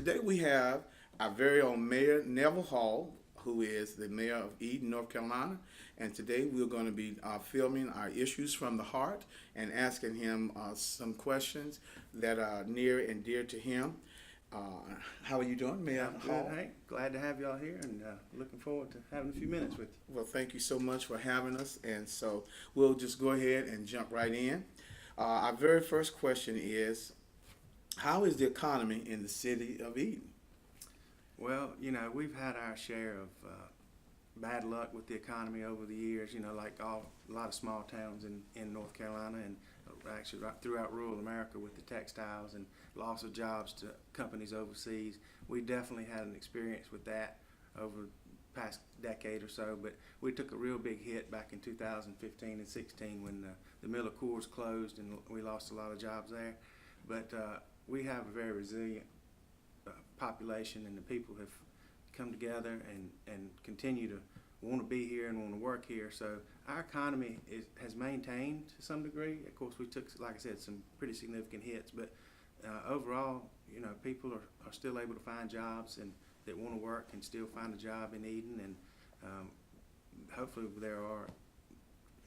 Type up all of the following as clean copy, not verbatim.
today we have our very own Mayor Neville Hall, who is the mayor of Eden, North Carolina. And today we're going to be filming our issues from the heart and asking him some questions that are near and dear to him. Uh, how are you doing, Mayor Hall? Good, Hank. Glad to have y'all here, and looking forward to having a few minutes with you. Well, thank you so much for having us. And so we'll just go ahead and jump right in. Our very first question is, how is the economy in the city of Eden? Well, we've had our share of bad luck with the economy over the years. Like a lot of small towns in North Carolina, and actually right throughout rural America, with the textiles and loss of jobs to companies overseas. We definitely had an experience with that over the past decade or so, but we took a real big hit back in 2015 and 16 when the Miller Coors closed, and we lost a lot of jobs there. But we have a very resilient population, and the people have come together and continue to want to be here and want to work here. So our economy has maintained to some degree. Of course, we took, like I said, some pretty significant hits, but overall, people are still able to find jobs, and that want to work can still find a job in Eden, and hopefully there are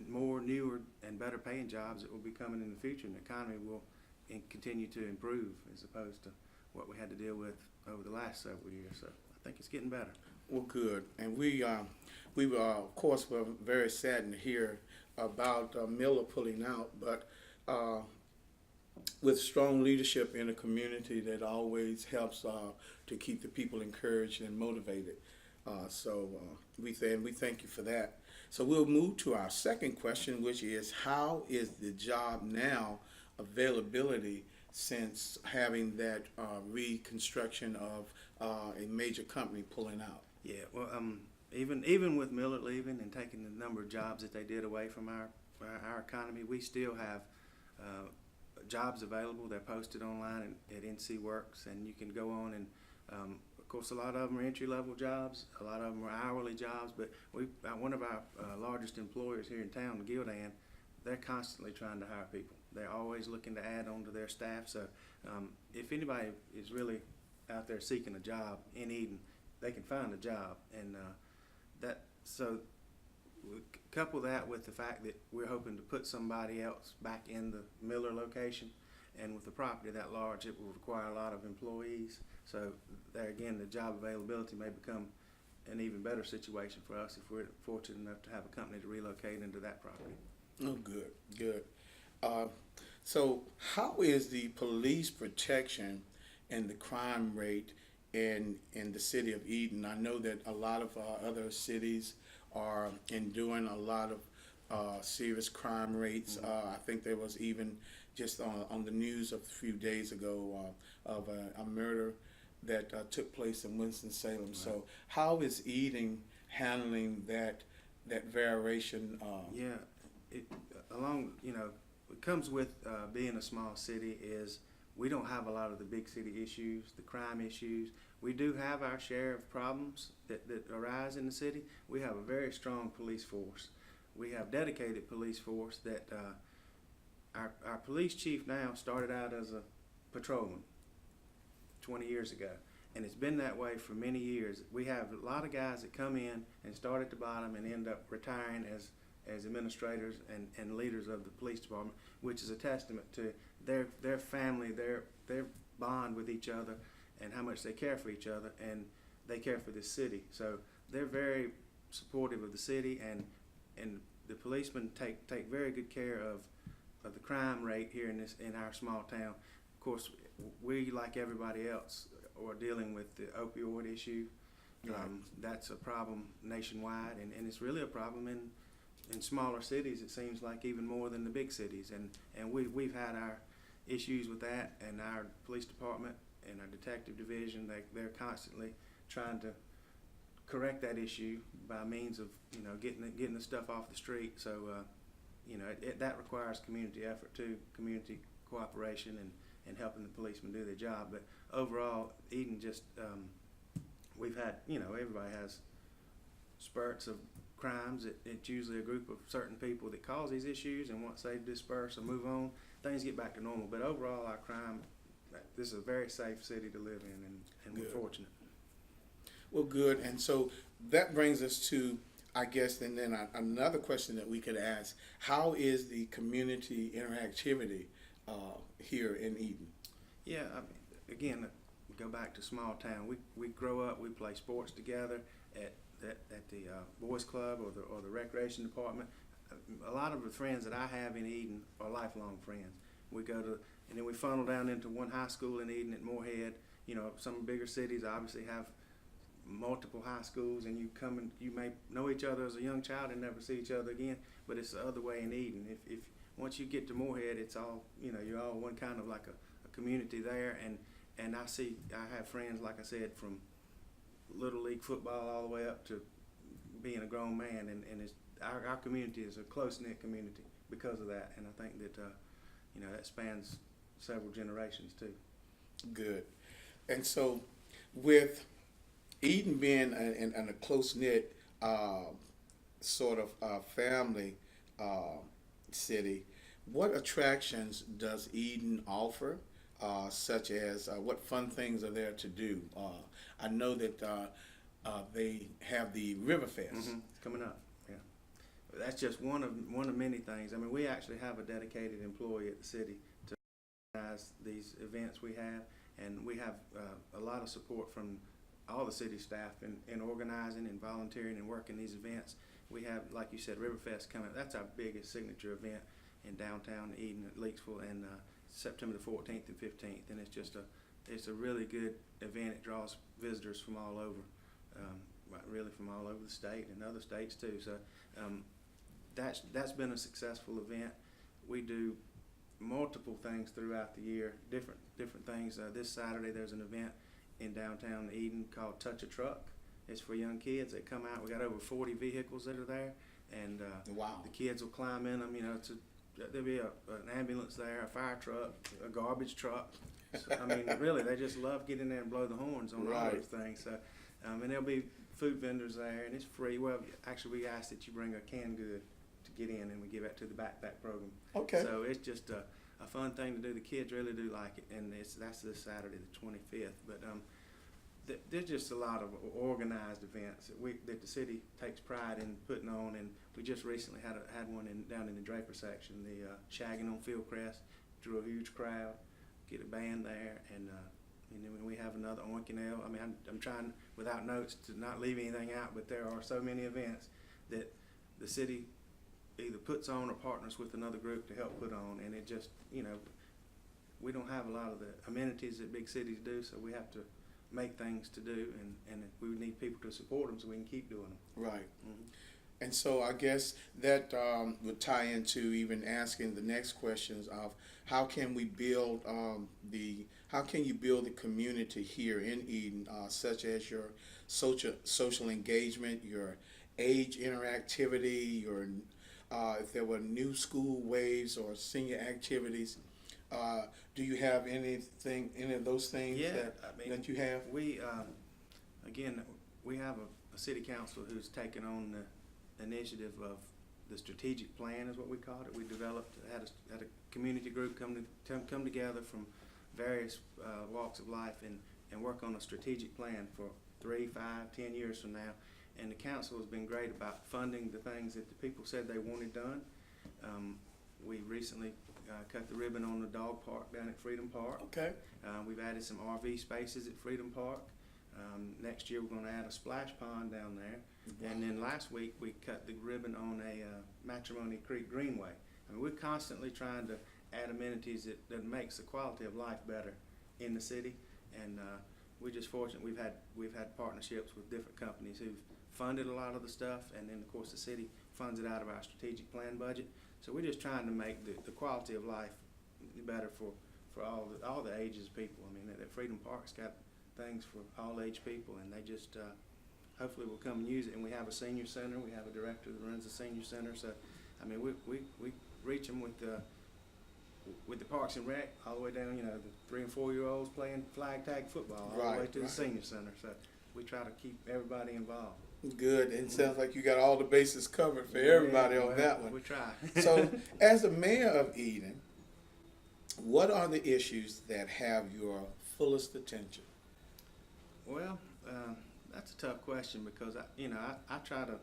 more newer and better paying jobs that will be coming in the future, and the economy will continue to improve as opposed to what we had to deal with over the last several years. So I think it's getting better. Well, good. And we of course, were very saddened to hear about Miller pulling out, but with strong leadership in a community, that always helps to keep the people encouraged and motivated. So we thank you for that. So we'll move to our second question, which is, how is the job now availability since having that reconstruction of a major company pulling out? Yeah, well, even with Miller leaving and taking the number of jobs that they did away from our economy, we still have jobs available. They're posted online at NC Works, and you can go on and of course, a lot of them are entry-level jobs, a lot of them are hourly jobs, but one of our largest employers here in town, Gildan, they're constantly trying to hire people. They're always looking to add on to their staff. So if anybody is really out there seeking a job in Eden, they can find a job. And so we couple that with the fact that we're hoping to put somebody else back in the Miller location, and with the property that large, it will require a lot of employees. So there again, the job availability may become an even better situation for us if we're fortunate enough to have a company to relocate into that property. Oh, good, good. So how is the police protection and the crime rate in the city of Eden? I know that a lot of other cities are enduring a lot of serious crime rates. Mm-hmm. I think there was even just on the news a few days ago of a murder that took place in Winston-Salem. Right. So how is Eden handling that variation? What comes with being a small city is we don't have a lot of the big city issues, the crime issues. We do have our share of problems that arise in the city. We have a very strong police force. We have dedicated police force that our police chief now started out as a patrolman 20 years ago, and it's been that way for many years. We have a lot of guys that come in and start at the bottom and end up retiring as administrators and leaders of the police department, which is a testament to their family, their bond with each other, and how much they care for each other, and they care for this city. So they're very supportive of the city, and the policemen take very good care of the crime rate here in our small town. Of course, we, like everybody else, are dealing with the opioid issue. That's a problem nationwide, and it's really a problem in smaller cities. It seems like even more than the big cities, and we've had our issues with that, and our police department and our detective division, they're constantly trying to correct that issue by means of getting the stuff off the street. So that requires community effort too, community cooperation, and helping the policemen do their job. But overall, Eden just we've had everybody has spurts of crimes. It's usually a group of certain people that cause these issues, and once they disperse or move on, things get back to normal. But overall, our crime this is a very safe city to live in, and we're Good. fortunate. Well, good. And so that brings us to, I guess, and then another question that we could ask: how is the community interactivity here in Eden? Yeah, I mean, again, we go back to small town. We grow up, we play sports together at the boys club or the recreation department. A lot of the friends that I have in Eden are lifelong friends. We go to, and then we funnel down into one high school in Eden at Moorhead. You know, some bigger cities obviously have multiple high schools, and you may know each other as a young child and never see each other again. But it's the other way in Eden. If once you get to Moorhead, it's all, you know, you're all one kind of like a community there. And I have friends, like I said, from Little League football all the way up to being a grown man, and it's, our community is a close-knit community because of that, and I think that you know, that spans several generations too. Good. And so, with Eden being a close-knit sort of family city, what attractions does Eden offer? Such as what fun things are there to do? I know that they have the River Fest. Mm-hmm. It's coming up. Yeah, that's just one of many things. I mean, we actually have a dedicated employee at the city to organize these events we have, and we have a lot of support from all the city staff in organizing and volunteering and working these events. We have, like you said, River Fest coming. That's our biggest signature event in downtown Eden at Leaksville, and September the 14th and 15th, and it's a really good event. It draws visitors from all over, really from all over the state and other states too. So that's been a successful event. We do multiple things throughout the year, different things. This Saturday there's an event in downtown Eden called Touch a Truck. It's for young kids that come out. We got over 40 vehicles that are there, and Wow. the kids will climb in them. You know, there'll be an ambulance there, a fire truck, a garbage truck. So, I mean, really, they just love getting in there and blow the horns on all those things. So, and there'll be food vendors there, and it's free. Well, actually, we ask that you bring a canned good to get in, and we give that to the backpack program. Okay. So it's just a fun thing to do. The kids really do like it, and that's this Saturday, the 25th. But there's just a lot of organized events that the city takes pride in putting on, and we just recently had one down in the Draper section, the Shagging on Fieldcrest. Drew a huge crowd, get a band there, and then we have another Oinking Ale. I mean, I'm trying without notes to not leave anything out, but there are so many events that the city either puts on or partners with another group to help put on, and it just, you know, we don't have a lot of the amenities that big cities do, so we have to make things to do, and we need people to support them so we can keep doing them. Right. Mm-hmm. And so I guess that would tie into even asking the next questions of how can we build how can you build the community here in Eden, such as your social engagement, your age interactivity, your if there were new school waves or senior activities. Do you have any of those things that you have? We, again, we have a city council who's taken on the initiative of the strategic plan, is what we called it. We developed, had a community group come together from various walks of life and work on a strategic plan for 3, 5, 10 years from now. And the council has been great about funding the things that the people said they wanted done. We recently cut the ribbon on the dog park down at Freedom Park. Okay. We've added some RV spaces at Freedom Park. Next year we're going to add a splash pond down there. Wow. And then last week we cut the ribbon on a Matrimony Creek Greenway. I mean, we're constantly trying to add amenities that makes the quality of life better in the city. And we're just fortunate we've had partnerships with different companies who've funded a lot of the stuff, and then of course the city funds it out of our strategic plan budget. So we're just trying to make the quality of life better for all the ages of people. I mean, that Freedom Park's got things for all age people, and they just hopefully will come and use it. And we have a senior center. We have a director that runs the senior center. So, I mean, we reach them with the Parks and Rec all the way down. You know, the 3 and 4 year olds playing flag tag football all the way to the senior center. So we try to keep everybody involved. Good. And it sounds like you got all the bases covered for everybody on that one. We try. So, as the mayor of Eden, What are the issues that have your fullest attention? Well, that's a tough question because I try to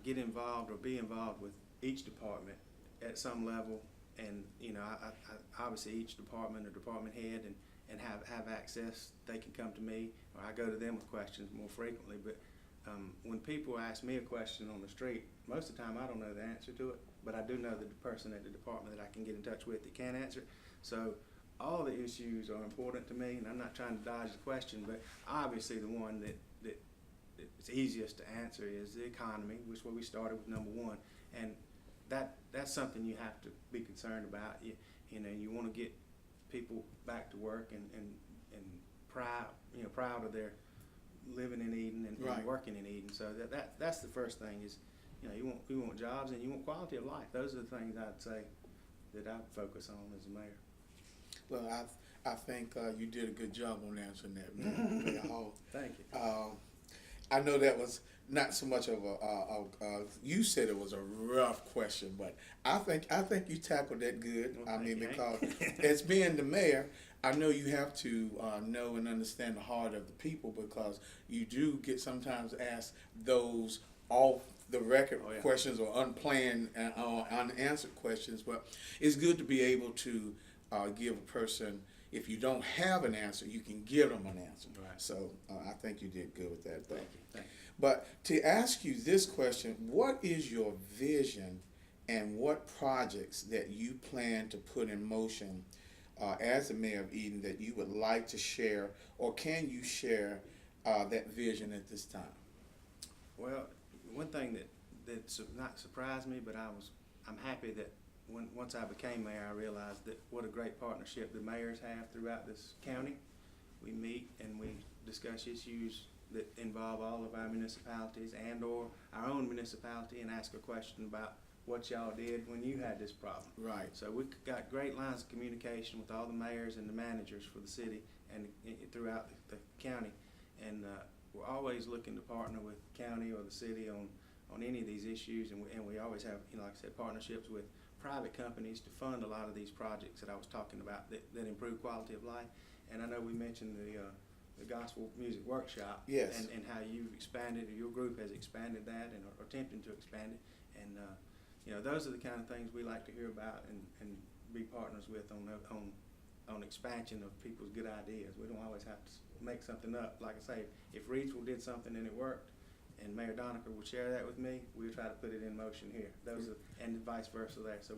get involved or be involved with each department at some level, and I obviously each department or department head and have access. They can come to me, or I go to them with questions more frequently. But when people ask me a question on the street, most of the time I don't know the answer to it, but I do know the person at the department that I can get in touch with that can answer it. So all the issues are important to me, and I'm not trying to dodge the question, but obviously the one that it's easiest to answer is the economy, which is where we started with number one, and that's something you have to be concerned about. You want to get people back to work and proud of their living in Eden and Right. working in Eden. So that's the first thing is, you want jobs and you want quality of life. Those are the things I'd say that I focus on as a mayor. Well, I think you did a good job on answering that, Mayor Hall. Thank you. I know that was not so much of you said it was a rough question, but I think you tackled that good. Well, I mean, thank you, because as being the mayor, I know you have to know and understand the heart of the people, because you do get sometimes asked those off the record Oh, yeah. questions or unplanned and unanswered questions. But it's good to be able to give a person, if you don't have an answer, you can give them an answer. Right. So I think you did good with that. But, Thank you. Thank you. but to ask you this question, what is your vision and what projects that you plan to put in motion as the mayor of Eden that you would like to share, or can you share that vision at this time? Well, one thing that's not surprised me, but I'm happy that once I became mayor, I realized that what a great partnership the mayors have throughout this county. We meet and we discuss issues that involve all of our municipalities and or our own municipality, and ask a question about what y'all did when you had this problem. Right. So we've got great lines of communication with all the mayors and the managers for the city and throughout the county, and we're always looking to partner with the county or the city on any of these issues, and we always have, like I said, partnerships with private companies to fund a lot of these projects that I was talking about that improve quality of life. And I know we mentioned the gospel music workshop. Yes. And how you've expanded, or your group has expanded that and are attempting to expand it. And those are the kind of things we like to hear about and be partners with on expansion of people's good ideas. We don't always have to make something up. Like I say, if Reidsville did something and it worked, and Mayor Donaker would share that with me, we'll try to put it in motion here. And vice versa there. So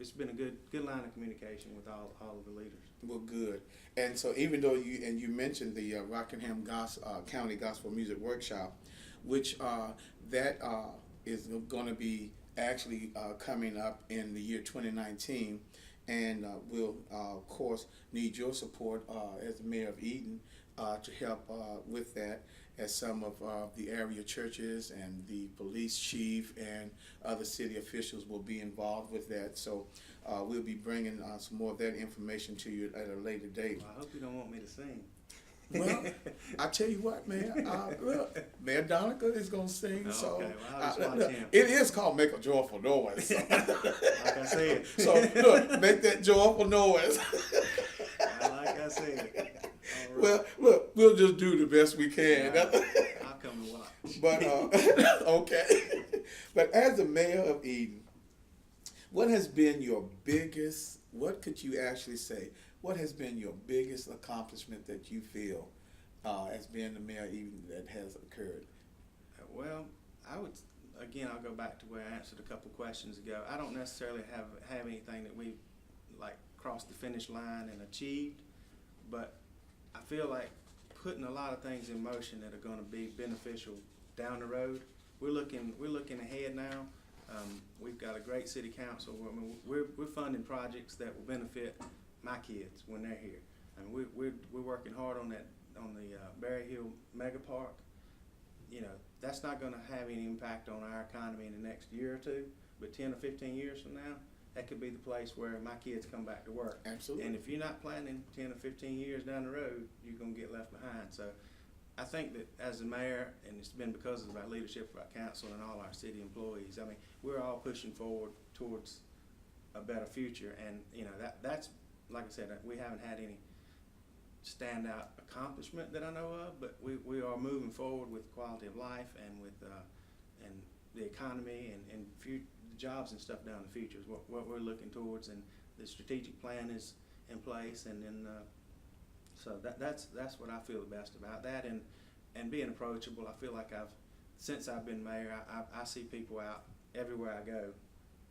it's been a good line of communication with all of the leaders. Well, good. And so even though you mentioned the Rockingham County Gospel Music Workshop, which that is going to be actually coming up in the year 2019, and we'll of course need your support as the mayor of Eden to help with that, as some of the area churches and the police chief and other city officials will be involved with that. So we'll be bringing some more of that information to you at a later date. Well, I hope you don't want me to sing. Well, I tell you what, man. Look, Mayor Donaker is going to sing. Oh, so okay. Well, I'll just watch him. it is called "Make a Joyful Noise." So, Like I said. so look, make that joyful noise. Like I said. All right. Well, look, we'll just do the best we can. Yeah, I'll come and watch. But okay. But as the mayor of Eden, what has been your biggest? What could you actually say? What has been your biggest accomplishment that you feel as being the mayor of Eden that has occurred? Well, I'll go back to where I answered a couple questions ago. I don't necessarily have anything that we crossed the finish line and achieved, but I feel like putting a lot of things in motion that are going to be beneficial down the road. We're looking ahead now. We've got a great city council. We're funding projects that will benefit my kids when they're here. I mean, we're working hard on the Berry Hill Mega Park. That's not going to have any impact on our economy in the next year or two, but 10 or 15 years from now, that could be the place where my kids come back to work. Absolutely. And if you're not planning 10 or 15 years down the road, you're going to get left behind. So I think that as the mayor, and it's been because of our leadership of our council and all our city employees, I mean, we're all pushing forward towards a better future. And that's like I said, we haven't had any standout accomplishment that I know of, but we are moving forward with quality of life and with and the economy and jobs and stuff down the future is what we're looking towards, and the strategic plan is in place, and then so that's what I feel the best about that, and being approachable. I feel like since I've been mayor, I see people out everywhere I go.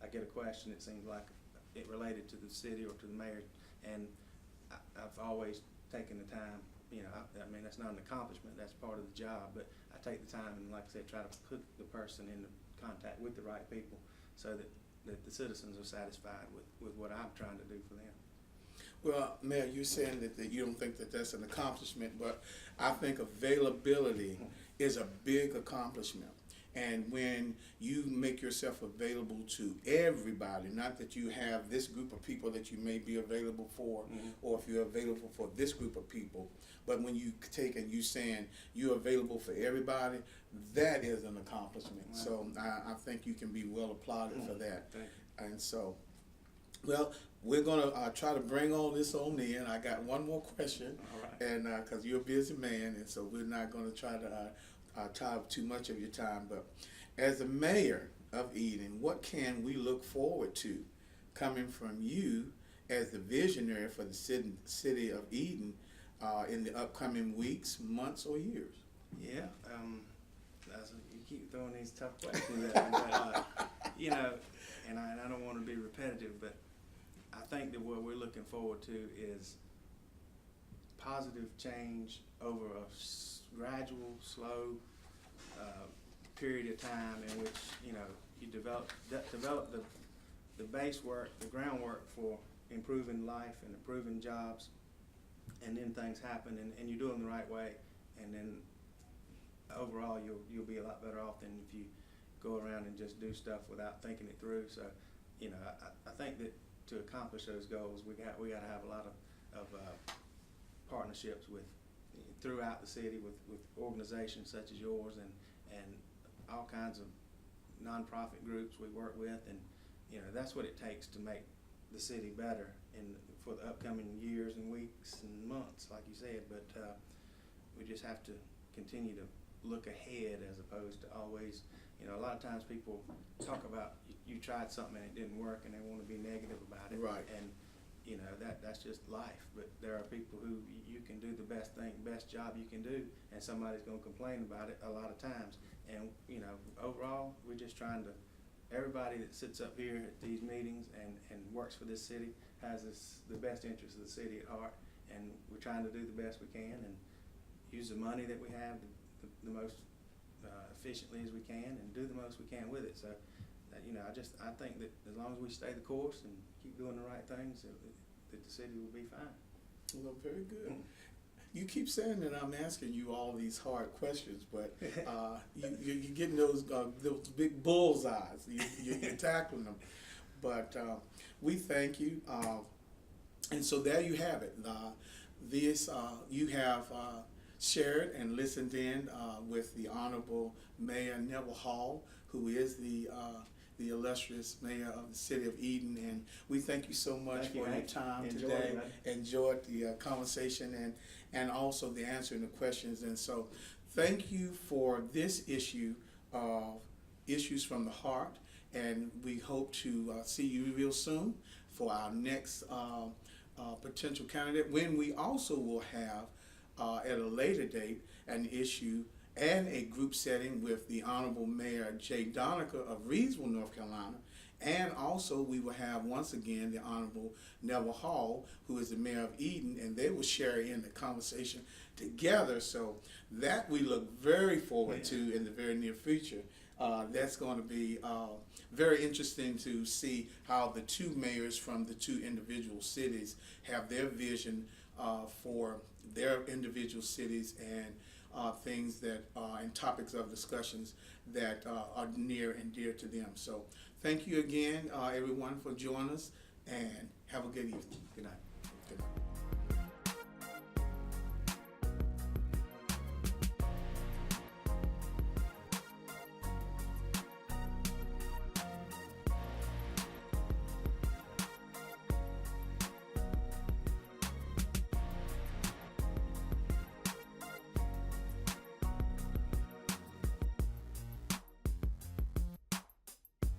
I get a question, it seems like it related to the city or to the mayor, and I've always taken the time. I mean, that's not an accomplishment, that's part of the job, but I take the time and, like I said, try to put the person in contact with the right people so that the citizens are satisfied with what I'm trying to do for them. Well, Mayor, you're saying that you don't think that that's an accomplishment, but I think availability is a big accomplishment. And when you make yourself available to everybody, not that you have this group of people that you may be available for, or if you're available for this group of people, but when you take and you saying you're available for everybody, that is an accomplishment. Wow. So I think you can be well applauded for that. And so, well, we're going to try to bring all this on in. I got one more question, All right. and because you're a busy man, and so we're not going to try to tie up too much of your time. But as the mayor of Eden, what can we look forward to coming from you as the visionary for the city of Eden in the upcoming weeks, months, or years? Yeah, you keep throwing these tough questions at me, but and I don't want to be repetitive, but I think that what we're looking forward to is positive change over a gradual, slow period of time in which you develop the base work, the groundwork for improving life and improving jobs, and then things happen, and you do them the right way, and then overall you'll be a lot better off than if you go around and just do stuff without thinking it through. So I think that to accomplish those goals, we got to have a lot of partnerships throughout the city with organizations such as yours and all kinds of nonprofit groups we work with, and that's what it takes to make the city better for the upcoming years and weeks and months, like you said. But we just have to continue to look ahead as opposed to always, a lot of times people talk about you tried something and it didn't work and they want to be negative about it. Right. And that's just life. But there are people who you can do the best job you can do, and somebody's going to complain about it a lot of times. And overall, we're just trying to. Everybody that sits up here at these meetings and works for this city has the best interest of the city at heart, and we're trying to do the best we can and use the money that we have the most efficiently as we can, and do the most we can with it. So, I think that as long as we stay the course and keep doing the right things, that the city will be fine. Well, very good. You keep saying that I'm asking you all these hard questions, but you're getting those big bullseyes. You're tackling them. But we thank you. And so there you have it. You have shared and listened in with the Honorable Mayor Neville Hall, who is the illustrious mayor of the city of Eden, and we thank you so much for your time today. Enjoyed the conversation and also the answering the questions. And so thank you for this issue of Issues from the Heart, and we hope to see you real soon for our next potential candidate, when we also will have at a later date an issue and a group setting with the Honorable Mayor Jay Donica of Reedsville, North Carolina. And also we will have once again the Honorable Neville Hall, who is the Mayor of Eden, and they will share in the conversation together. So that we look very forward to in the very near future. That's going to be very interesting to see how the two mayors from the two individual cities have their vision for their individual cities, and things that and topics of discussions that are near and dear to them. So thank you again, everyone, for joining us, and have a good evening. Good night. Good night.